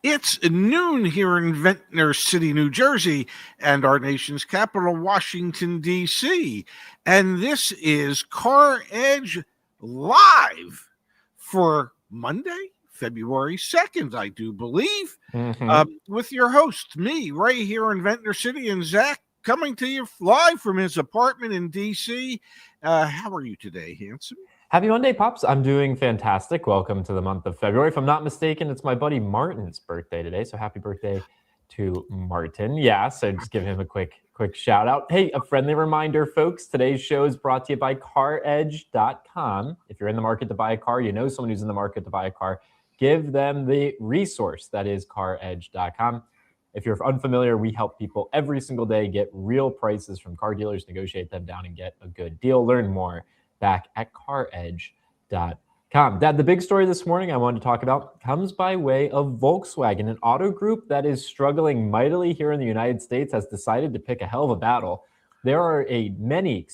It's noon here in Ventnor City, New Jersey, and our nation's capital, Washington, D.C. And this is CarEdge Live for Monday, February 2nd, I do believe, with your host, me, right here in Ventnor City, and Zach coming to you live from his apartment in D.C. How are you today, Hanson? Happy Monday, Pops. I'm doing fantastic. Welcome to the month of February. If I'm not mistaken, it's my buddy Martin's birthday today. So happy birthday to Martin. Yeah, so just give him a quick shout out. Hey, a friendly reminder, folks, today's show is brought to you by CarEdge.com. If you're in the market to buy a car, you know someone who's in the market to buy a car, give them the resource that is CarEdge.com. If you're unfamiliar, we help people every single day get real prices from car dealers, negotiate them down, and get a good deal. Learn more back at CarEdge.com. Dad, the big story this morning I wanted to talk about comes by way of Volkswagen, an auto group that is struggling mightily here in the United States, has decided to pick a hell of a battle. There are many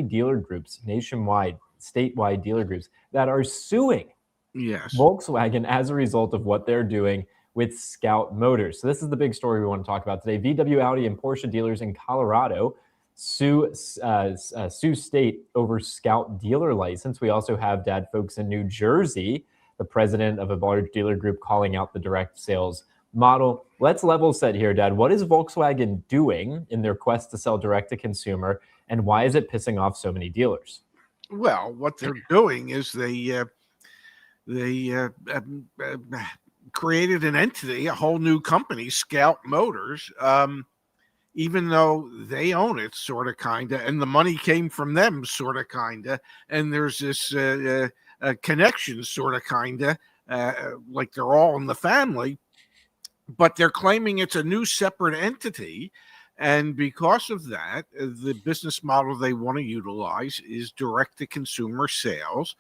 dealer groups, nationwide, statewide dealer groups that are suing Volkswagen as a result of what they're doing with Scout Motors. So this is the big story we want to talk about today. VW, Audi, and Porsche dealers in Colorado sue state over Scout dealer license. We also have, Dad, folks in New Jersey, the president of a large dealer group calling out the direct sales model. Let's level set here, Dad. What is Volkswagen doing in their quest to sell direct to consumer, and why is it pissing off so many dealers? Well, what they're doing is they created an entity, a whole new company, Scout Motors, even though they own it, sort of, kind of, and the money came from them, sort of, kind of, and there's this connection, sort of, kind of, like they're all in the family, but they're claiming it's a new separate entity, and because of that, the business model they want to utilize is direct-to-consumer sales,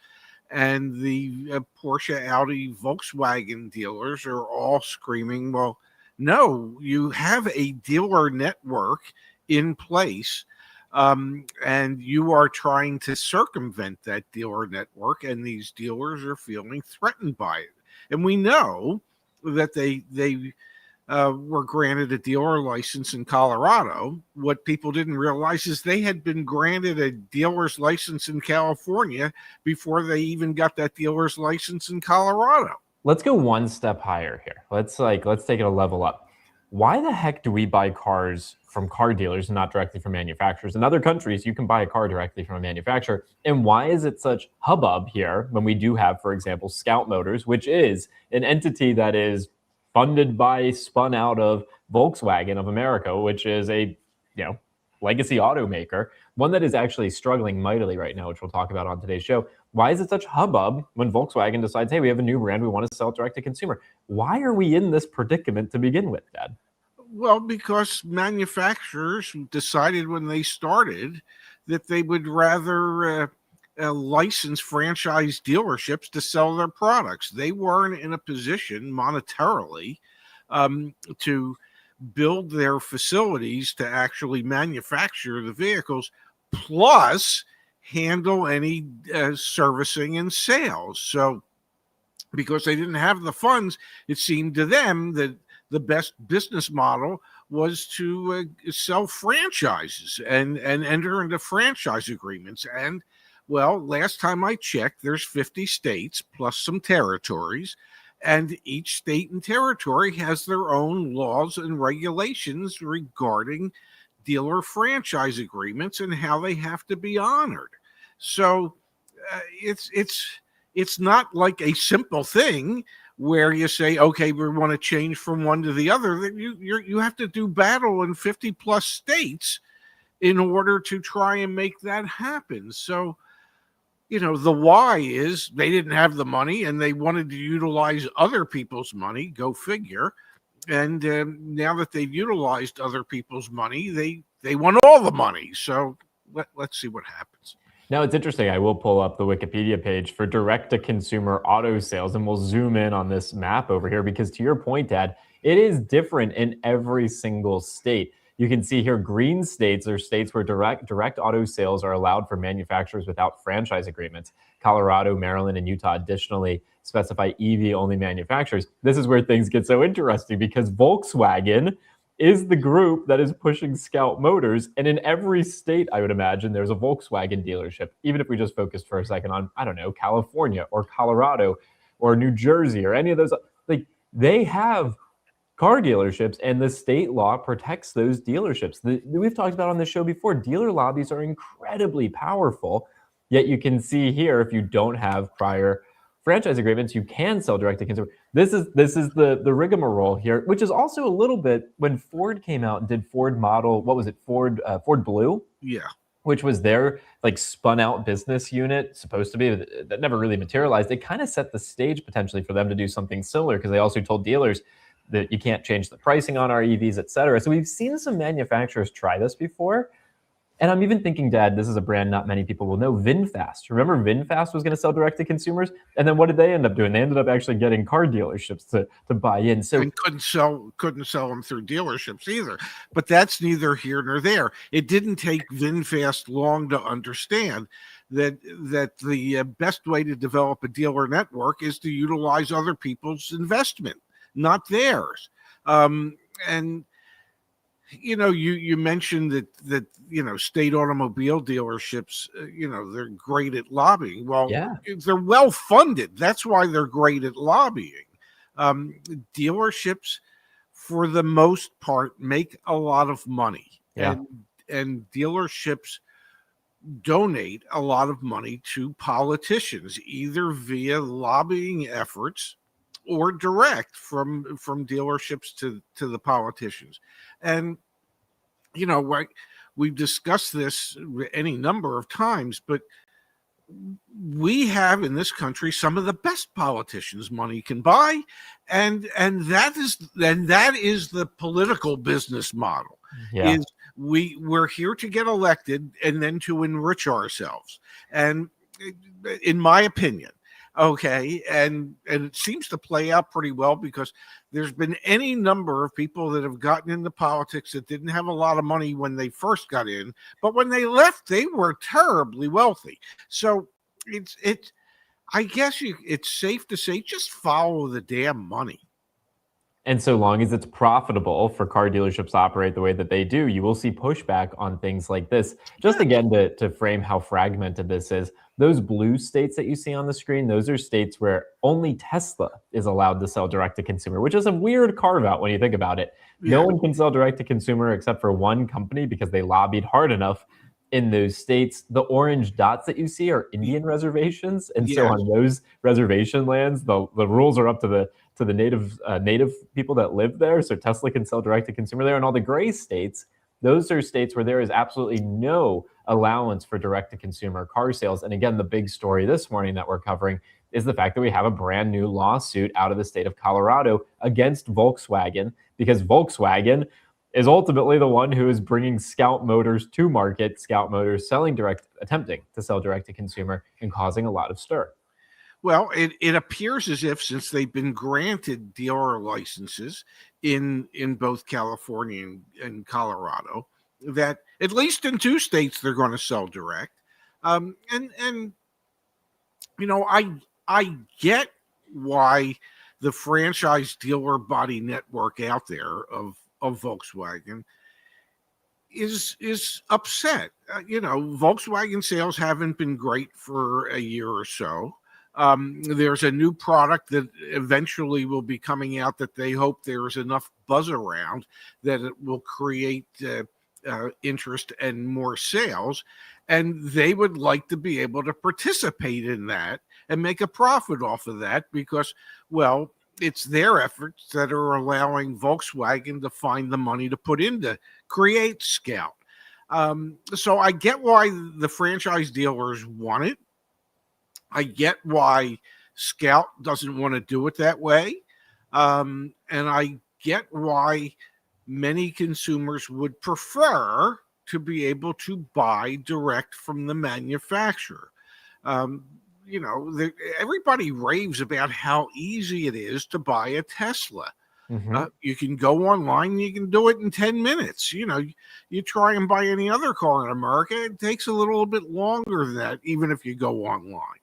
and the Porsche, Audi, Volkswagen dealers are all screaming, well, no, you have a dealer network in place, and you are trying to circumvent that dealer network, and these dealers are feeling threatened by it. And we know that they were granted a dealer license in Colorado. What people didn't realize is they had been granted a dealer's license in California before they even got that dealer's license in Colorado. Let's go one step higher here. Let's take it a level up. Why the heck do we buy cars from car dealers and not directly from manufacturers? In other countries, you can buy a car directly from a manufacturer. And why is it such hubbub here when we do have, for example, Scout Motors, which is an entity that is funded by, spun out of Volkswagen of America, which is a legacy automaker, one that is actually struggling mightily right now, which we'll talk about on today's show. Why is it such hubbub when Volkswagen decides, hey, we have a new brand, we want to sell it direct to consumer? Why are we in this predicament to begin with, Dad? Well, because manufacturers decided when they started that they would rather license franchise dealerships to sell their products. They weren't in a position monetarily to build their facilities to actually manufacture the vehicles, plus handle any servicing and sales. So because they didn't have the funds, it seemed to them that the best business model was to sell franchises and enter into franchise agreements. And, well, last time I checked, there's 50 states plus some territories, and each state and territory has their own laws and regulations regarding dealer franchise agreements and how they have to be honored. So it's not like a simple thing where you say, okay, we want to change from one to the other. That you have to do battle in 50 plus states in order to try and make that happen. So, the why is they didn't have the money and they wanted to utilize other people's money, go figure. And now that they've utilized other people's money, they want all the money. So let's see what happens. Now, it's interesting. I will pull up the Wikipedia page for direct-to-consumer auto sales, and we'll zoom in on this map over here because, to your point, Dad, it is different in every single state. You can see here green states are states where direct auto sales are allowed for manufacturers without franchise agreements. Colorado, Maryland, and Utah additionally specify EV only manufacturers. This is where things get so interesting because Volkswagen is the group that is pushing Scout Motors. And in every state, I would imagine, there's a Volkswagen dealership. Even if we just focused for a second on, I don't know, California or Colorado or New Jersey or any of those, like they have car dealerships, and the state law protects those dealerships. We've talked about on this show before, dealer lobbies are incredibly powerful, yet you can see here, if you don't have prior franchise agreements, you can sell direct to consumer. This is the rigmarole here, which is also a little bit when Ford came out and did Ford model, what was it, Ford Blue? Yeah. Which was their like spun out business unit, supposed to be, that never really materialized. It kind of set the stage potentially for them to do something similar, because they also told dealers that you can't change the pricing on our EVs, et cetera. So we've seen some manufacturers try this before. And I'm even thinking, Dad, this is a brand not many people will know, VinFast. Remember VinFast was going to sell direct to consumers? And then what did they end up doing? They ended up actually getting car dealerships to buy in. So and couldn't sell them through dealerships either. But that's neither here nor there. It didn't take VinFast long to understand that the best way to develop a dealer network is to utilize other people's investment, not theirs. And you mentioned that state automobile dealerships, they're great at lobbying. Well, yeah, they're well funded. That's why they're great at lobbying. Dealerships, for the most part, make a lot of money, and dealerships donate a lot of money to politicians, either via lobbying efforts or direct from dealerships to the politicians. And we've discussed this any number of times, but we have in this country some of the best politicians money can buy, and that is the political business model. Is we're here to get elected and then to enrich ourselves, and in my opinion. Okay, and it seems to play out pretty well, because there's been any number of people that have gotten into politics that didn't have a lot of money when they first got in, but when they left, they were terribly wealthy. So I guess it's safe to say, just follow the damn money. And so long as it's profitable for car dealerships to operate the way that they do, you will see pushback on things like this. Just again, to frame how fragmented this is, those blue states that you see on the screen, those are states where only Tesla is allowed to sell direct to consumer, which is a weird carve out when you think about it. No one can sell direct to consumer except for one company, because they lobbied hard enough in those states. The orange dots that you see are Indian reservations. And so on those reservation lands, the rules are up to the native people that live there. So Tesla can sell direct to consumer there. And all the gray states, those are states where there is absolutely no allowance for direct to consumer car sales. And again, the big story this morning that we're covering is the fact that we have a brand new lawsuit out of the state of Colorado against Volkswagen, because Volkswagen is ultimately the one who is bringing Scout Motors to market. Scout Motors attempting to sell direct to consumer, and causing a lot of stir. Well, it appears as if, since they've been granted dealer licenses in both California and Colorado, that at least in two states they're going to sell direct. I get why the franchise dealer body network out there of Volkswagen is upset. Volkswagen sales haven't been great for a year or so. There's a new product that eventually will be coming out that they hope there's enough buzz around that it will create interest and more sales. And they would like to be able to participate in that and make a profit off of that, because, well, it's their efforts that are allowing Volkswagen to find the money to put in to create Scout. So I get why the franchise dealers want it. I get why Scout doesn't want to do it that way. And I get why many consumers would prefer to be able to buy direct from the manufacturer. Everybody raves about how easy it is to buy a Tesla. Mm-hmm. You can go online, you can do it in 10 minutes. You try and buy any other car in America, it takes a little bit longer than that, even if you go online.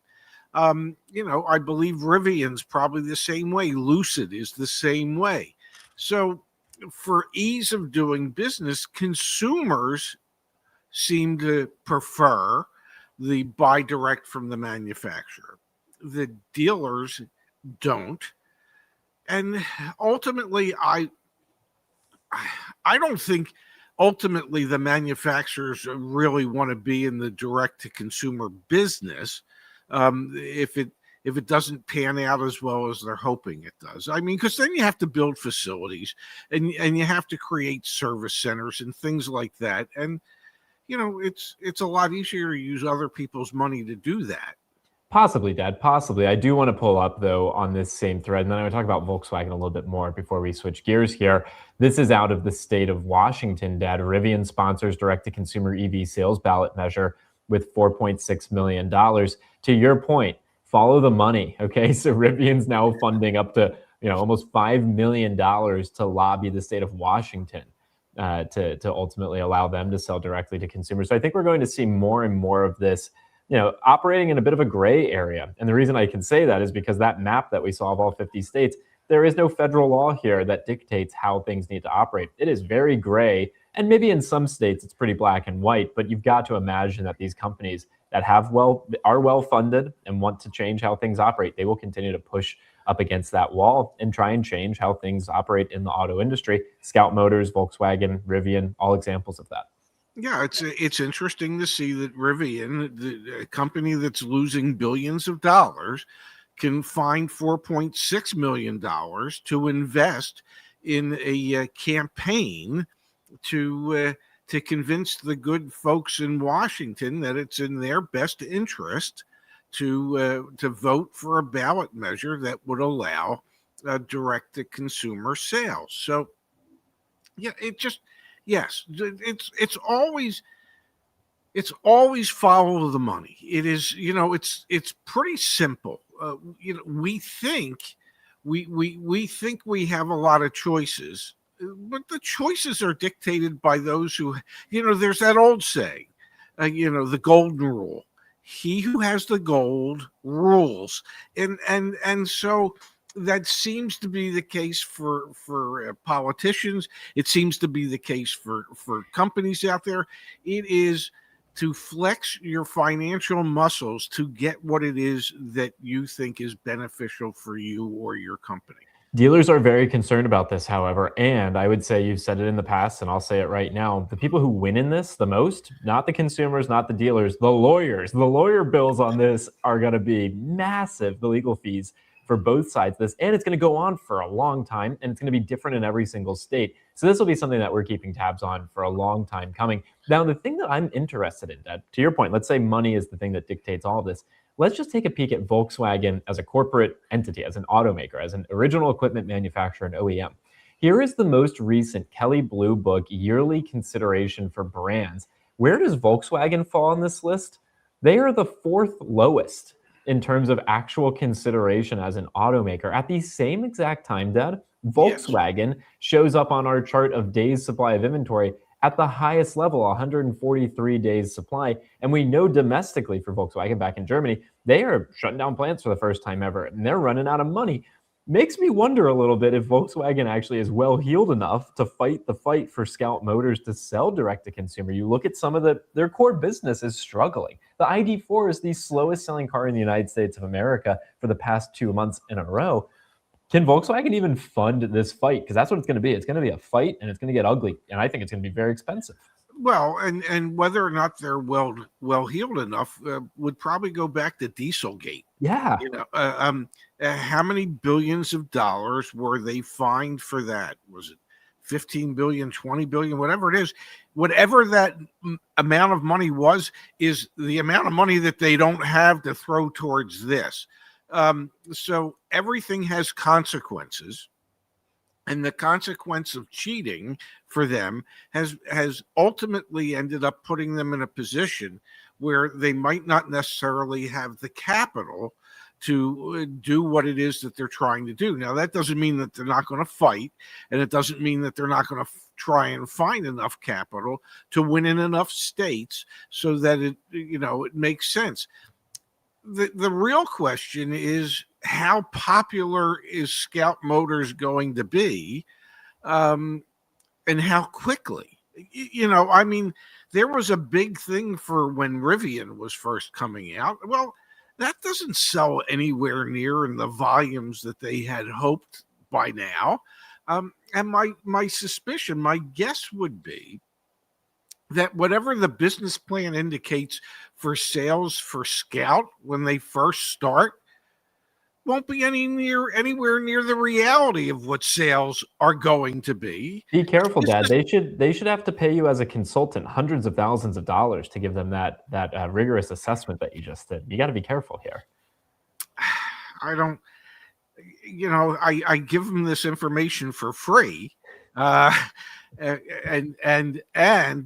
I believe Rivian's probably the same way. Lucid is the same way. So, for ease of doing business, consumers seem to prefer the buy direct from the manufacturer. The dealers don't. And ultimately, I don't think ultimately the manufacturers really want to be in the direct to consumer business if it doesn't pan out as well as they're hoping it does. I mean, because then you have to build facilities and you have to create service centers and things like that. And it's a lot easier to use other people's money to do that. Possibly, Dad. Possibly. I do want to pull up, though, on this same thread, and then I want to talk about Volkswagen a little bit more before we switch gears here. This is out of the state of Washington, Dad. Rivian sponsors direct-to-consumer EV sales ballot measure with $4.6 million. To your point, follow the money, okay? So Rivian's now funding up to almost $5 million to lobby the state of Washington to ultimately allow them to sell directly to consumers. So I think we're going to see more and more of this operating in a bit of a gray area. And the reason I can say that is because that map that we saw of all 50 states, there is no federal law here that dictates how things need to operate. It is very gray. And maybe in some states it's pretty black and white, but you've got to imagine that these companies that are well funded and want to change how things operate, they will continue to push up against that wall and try and change how things operate in the auto industry. Scout Motors, Volkswagen, Rivian, all examples of that. Yeah, it's interesting to see that Rivian, the company that's losing billions of dollars, can find $4.6 million to invest in a campaign to convince the good folks in Washington that it's in their best interest to vote for a ballot measure that would allow direct-to-consumer sales. So, yeah, yes, it's always follow the money. It is, it's pretty simple. We think we have a lot of choices, but the choices are dictated by those who, there's that old saying, the golden rule: he who has the gold rules. And so that seems to be the case for politicians. It seems to be the case for companies out there. It is to flex your financial muscles to get what it is that you think is beneficial for you or your company. Dealers are very concerned about this, however, and I would say you've said it in the past, and I'll say it right now. The people who win in this the most, not the consumers, not the dealers, the lawyers. The lawyer bills on this are going to be massive, the legal fees for both sides of this, and it's going to go on for a long time, and it's going to be different in every single state. So this will be something that we're keeping tabs on for a long time coming. Now, the thing that I'm interested in, Dad, to your point, let's say money is the thing that dictates all of this. Let's just take a peek at Volkswagen as a corporate entity, as an automaker, as an original equipment manufacturer and OEM. Here is the most recent Kelley Blue Book yearly consideration for brands. Where does Volkswagen fall on this list? They are the fourth lowest in terms of actual consideration as an automaker. At the same exact time, Dad, Volkswagen shows up on our chart of days supply of inventory at the highest level, 143 days supply. And we know domestically for Volkswagen back in Germany, they are shutting down plants for the first time ever, and they're running out of money. Makes me wonder a little bit if Volkswagen actually is well-heeled enough to fight the fight for Scout Motors to sell direct-to-consumer. You look at some of their core business is struggling. The ID.4 is the slowest selling car in the United States of America for the past 2 months in a row. Can Volkswagen even fund this fight? Because that's what it's going to be. It's going to be a fight, and it's going to get ugly, and I think it's going to be very expensive. Well, and whether or not they're well-heeled enough would probably go back to Dieselgate. Yeah. How many billions of dollars were they fined for that? Was it 15 billion, 20 billion, whatever it is? Whatever that amount of money was, is the amount of money that they don't have to throw towards this. So everything has consequences. And the consequence of cheating for them has ultimately ended up putting them in a position where they might not necessarily have the capital to do what it is that they're trying to do. Now, that doesn't mean that they're not going to fight, and it doesn't mean that they're not going to try and find enough capital to win in enough states so that it makes sense. the real question is, how popular is Scout Motors going to be, and how quickly? I mean, there was a big thing for when Rivian was first coming out. Well, that doesn't sell anywhere near in the volumes that they had hoped by now. And my suspicion, my guess would be that whatever the business plan indicates for sales for Scout when they first start won't be anywhere near the reality of what sales are going to be. Be careful, Dad. They should have to pay you as a consultant hundreds of thousands of dollars to give them that rigorous assessment that you just did. You got to be careful here. I don't, I give them this information for free, and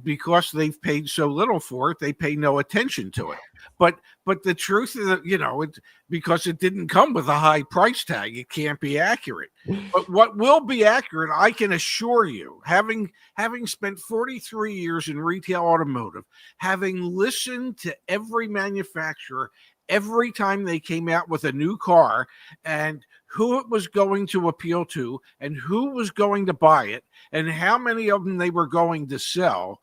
because they've paid so little for it, they pay no attention to it. But the truth is that, because it didn't come with a high price tag, it can't be accurate. But what will be accurate, I can assure you, having spent 43 years in retail automotive, having listened to every manufacturer every time they came out with a new car, and who it was going to appeal to, and who was going to buy it, and how many of them they were going to sell,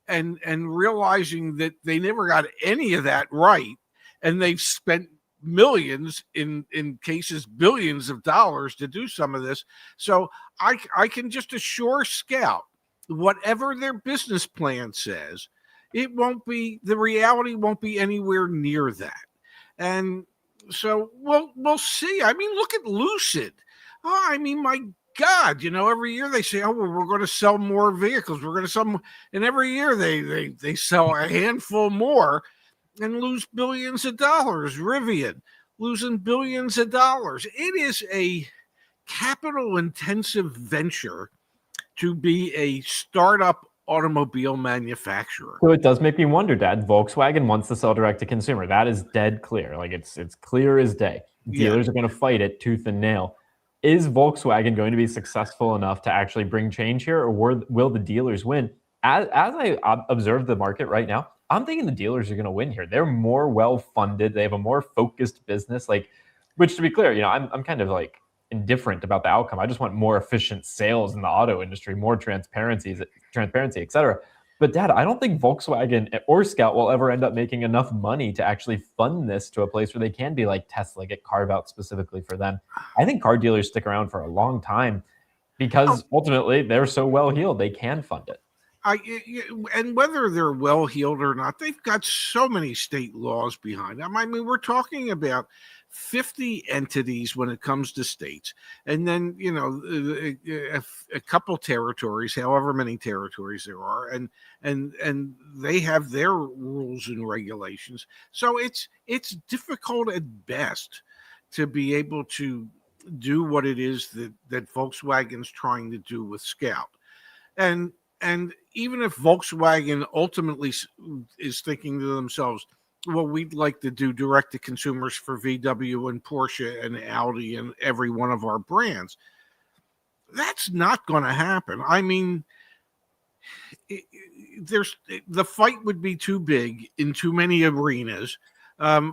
and realizing that they never got any of that right, and they've spent millions, in cases billions of dollars, to do some of this. So I can just assure Scout, whatever their business plan says, the reality won't be anywhere near that. And so we'll see. I mean, look at Lucid. Oh, I mean, my God, every year they say, oh, well, we're going to sell more vehicles. We're going to sell more. And every year they sell a handful more and lose billions of dollars. Rivian losing billions of dollars. It is a capital intensive venture to be a startup automobile manufacturer. So it does make me wonder, Dad. Volkswagen wants to sell direct to consumer. That is dead clear. Like it's clear as day. Dealers are going to fight it tooth and nail. Is Volkswagen going to be successful enough to actually bring change here, or will the dealers win? As I observe the market right now, I'm thinking the dealers are going to win here. They're more well-funded. They have a more focused business, which, to be clear, I'm kind of indifferent about the outcome. I just want more efficient sales in the auto industry, more transparency, et cetera. But Dad, I don't think Volkswagen or Scout will ever end up making enough money to actually fund this to a place where they can be like Tesla, get carve out specifically for them. I think car dealers stick around for a long time because ultimately they're so well heeled, they can fund it. And whether they're well heeled or not, they've got so many state laws behind them. I mean, we're talking about 50 entities when it comes to states, and then a couple territories, however many territories there are, and they have their rules and regulations. So it's difficult at best to be able to do what it is that Volkswagen's trying to do with Scout. And even if Volkswagen ultimately is thinking to themselves, well, we'd like to do direct to consumers for VW and Porsche and Audi and every one of our brands, that's not going to happen. I mean, the fight would be too big in too many arenas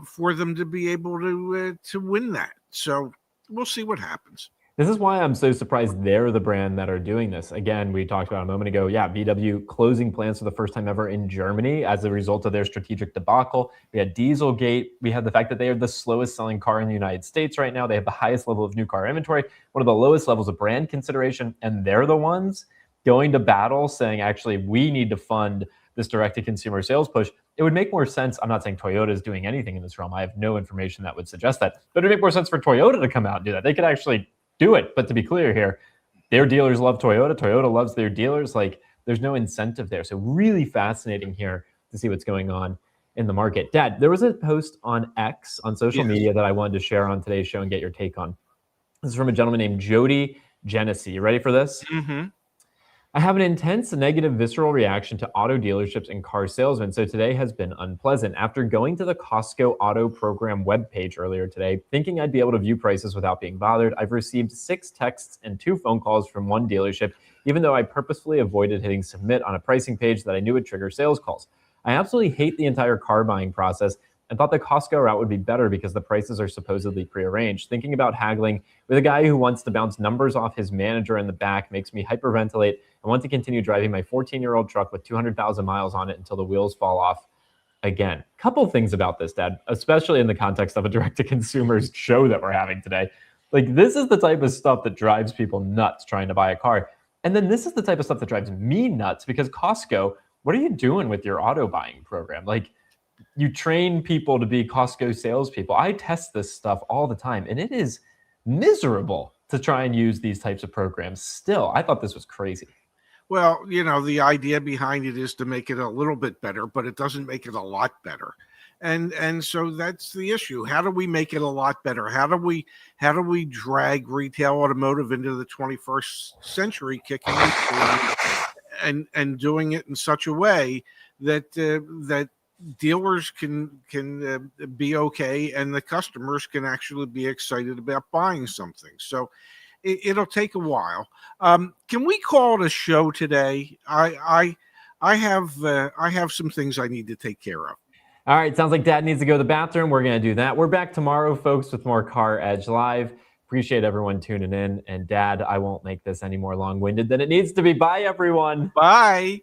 for them to be able to win that. So we'll see what happens. This is why I'm so surprised they're the brand that are doing this. Again, we talked about a moment ago, VW closing plants for the first time ever in Germany as a result of their strategic debacle. We had Dieselgate. We had the fact that they are the slowest selling car in the United States right now. They have the highest level of new car inventory, one of the lowest levels of brand consideration, and they're the ones going to battle saying, actually, we need to fund this direct-to-consumer sales push. It would make more sense. I'm not saying Toyota is doing anything in this realm. I have no information that would suggest that. But it would make more sense for Toyota to come out and do that. They could actually do it. But to be clear here, their dealers love Toyota. Toyota loves their dealers. There's no incentive there. So really fascinating here to see what's going on in the market. Dad, there was a post on X, on social media, that I wanted to share on today's show and get your take on. This is from a gentleman named Jody Genesee. You ready for this? Mm-hmm. I have an intense negative visceral reaction to auto dealerships and car salesmen, so today has been unpleasant. After going to the Costco Auto Program webpage earlier today, thinking I'd be able to view prices without being bothered, I've received 6 texts and 2 phone calls from one dealership, even though I purposefully avoided hitting submit on a pricing page that I knew would trigger sales calls. I absolutely hate the entire car buying process. and thought the Costco route would be better because the prices are supposedly prearranged. Thinking about haggling with a guy who wants to bounce numbers off his manager in the back makes me hyperventilate and want to continue driving my 14-year-old truck with 200,000 miles on it until the wheels fall off again. Couple things about this, Dad, especially in the context of a direct-to-consumer show that we're having today. Like, this is the type of stuff that drives people nuts trying to buy a car. And then this is the type of stuff that drives me nuts because Costco, what are you doing with your auto buying program? Like, you train people to be Costco salespeople. I test this stuff all the time, and it is miserable to try and use these types of programs still. I thought this was crazy. Well, the idea behind it is to make it a little bit better, but it doesn't make it a lot better. And so that's the issue. How do we make it a lot better? How do we drag retail automotive into the 21st century, kicking and doing it in such a way that that dealers can be okay and the customers can actually be excited about buying something. So it'll take a while. Can we call it a show today? I have some things I need to take care of. All right, sounds like Dad needs to go to the bathroom. We're going to do that. We're back tomorrow, folks, with more CarEdge Live. Appreciate everyone tuning in. And Dad, I won't make this any more long-winded than it needs to be. Bye, everyone. Bye.